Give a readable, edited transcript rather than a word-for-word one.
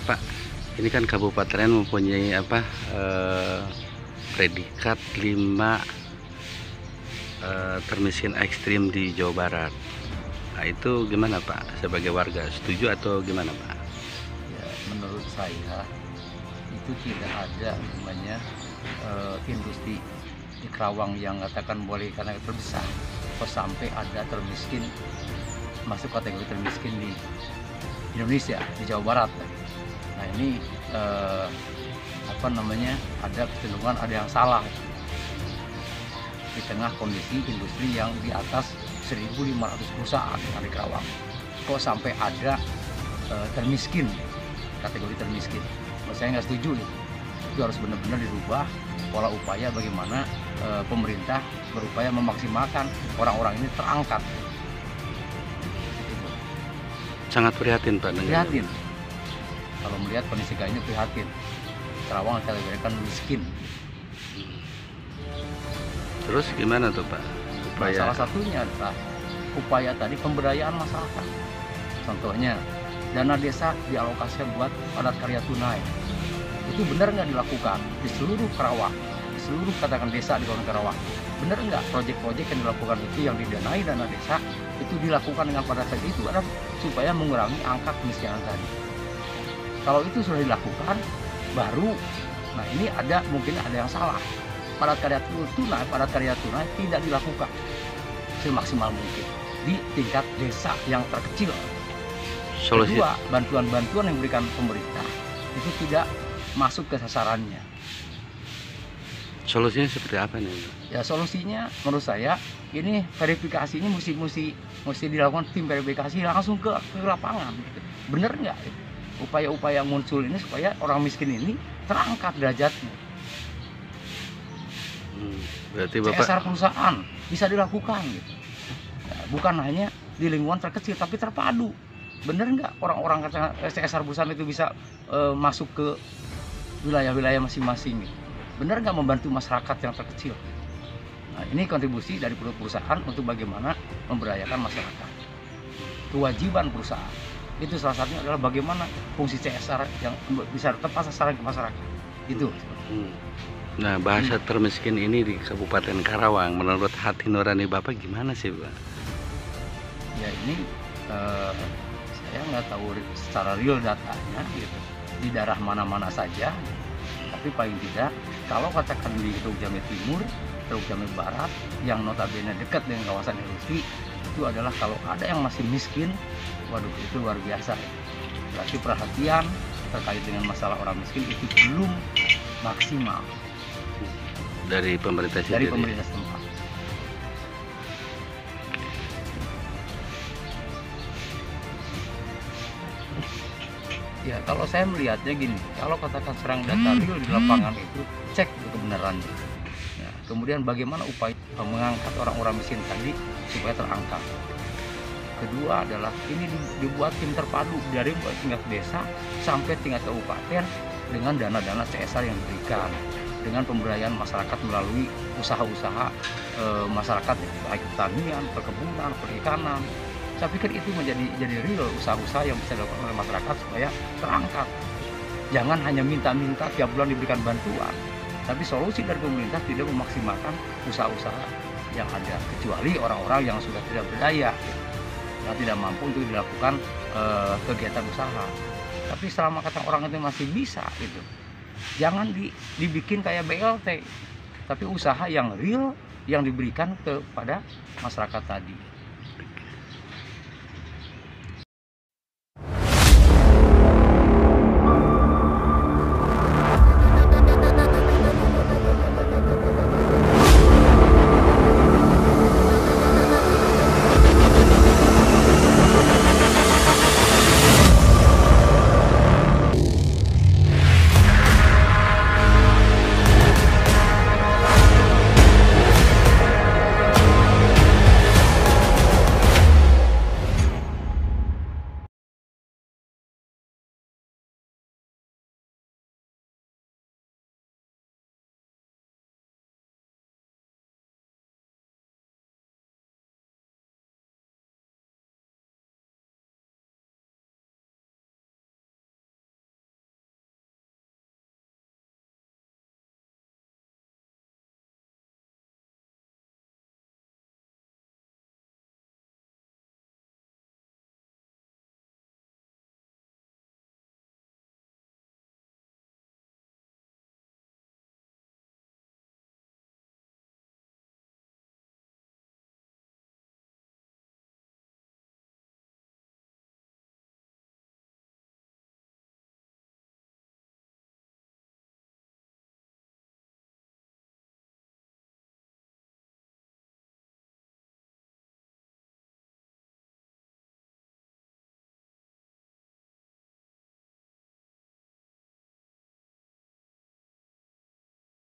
Pak, ini kan kabupaten mempunyai predikat 5 termiskin ekstrim di Jawa Barat. Nah, itu gimana Pak? Sebagai warga setuju atau gimana Pak? Ya, menurut saya itu tidak ada namanya industri di Kerawang yang katakan boleh karena terbesar. Kok sampai ada termiskin masuk kategori termiskin di Indonesia, di Jawa Barat. Nah ini ada kecenderungan ada yang salah di tengah kondisi industri yang di atas 1.500 perusahaan di Kerawang. Kok sampai ada termiskin, kategori termiskin? Menurut saya nggak setuju itu harus benar-benar dirubah pola upaya bagaimana pemerintah berupaya memaksimalkan orang-orang ini terangkat. Sangat prihatin Pak. Prihatin. Kalau melihat kondisi kayak ini prihatin. Kerawang kategorikan miskin. Terus gimana tuh Pak? Upaya... Salah satunya adalah upaya tadi pemberdayaan masyarakat. Contohnya dana desa dialokasikan buat padat karya tunai. Itu benar nggak dilakukan di seluruh Kerawang, di seluruh katakan desa di Kabupaten Kerawang? Benar nggak proyek-proyek yang dilakukan itu yang didanai dana desa itu dilakukan dengan padat karya itu adalah supaya mengurangi angka kemiskinan tadi. Kalau itu sudah dilakukan, baru, nah ini mungkin ada yang salah. Padat karya tunai tidak dilakukan semaksimal mungkin di tingkat desa yang terkecil. Solusi. Kedua, bantuan-bantuan yang diberikan pemerintah itu tidak masuk ke sasarannya. Solusinya seperti apa nih? Ya solusinya menurut saya ini verifikasi ini mesti dilakukan tim verifikasi langsung ke lapangan. Bener nggak upaya-upaya yang muncul ini supaya orang miskin ini terangkat derajatnya? Berarti Bapak CSR perusahaan bisa dilakukan gitu. Nah, bukan hanya di lingkungan terkecil tapi terpadu. Bener nggak orang-orang CSR perusahaan itu bisa masuk ke wilayah-wilayah masing-masing gitu? Bener nggak membantu masyarakat yang terkecil? Nah, ini kontribusi dari perusahaan untuk bagaimana memberdayakan masyarakat. Kewajiban perusahaan itu salah satunya adalah bagaimana fungsi CSR yang bisa tepat sasaran ke masyarakat. Itu. Nah, bahasa termiskin ini di Kabupaten Karawang, menurut hati nurani Bapak gimana sih Pak? Ya ini saya nggak tahu secara real datanya gitu, di daerah mana-mana saja. Tapi paling tidak, kalau katakan di Teluk Jambe Timur, Teluk Jambe Barat, yang notabene dekat dengan kawasan industri, itu adalah kalau ada yang masih miskin, waduh itu luar biasa. Berarti perhatian terkait dengan masalah orang miskin itu belum maksimal dari pemerintah sendiri. Dari pemerintah setempat. Ya kalau saya melihatnya gini, kalau katakan serang data real di lapangan itu cek kebenarannya. Ya, kemudian bagaimana upaya mengangkat orang-orang miskin tadi supaya terangkat. Kedua adalah ini dibuat tim terpadu dari tingkat desa sampai tingkat kabupaten dengan dana-dana CSR yang diberikan, dengan pemberdayaan masyarakat melalui usaha-usaha masyarakat baik pertanian, perkebunan, perikanan. Saya pikir itu jadi real usaha-usaha yang bisa dilakukan oleh masyarakat supaya terangkat. Jangan hanya minta-minta tiap bulan diberikan bantuan, tapi solusi dari pemerintah tidak memaksimalkan usaha-usaha yang ada, kecuali orang-orang yang sudah tidak berdaya, yang tidak mampu untuk dilakukan kegiatan usaha. Tapi selama kata orang itu masih bisa gitu, jangan dibikin kayak BLT, tapi usaha yang real yang diberikan kepada masyarakat tadi.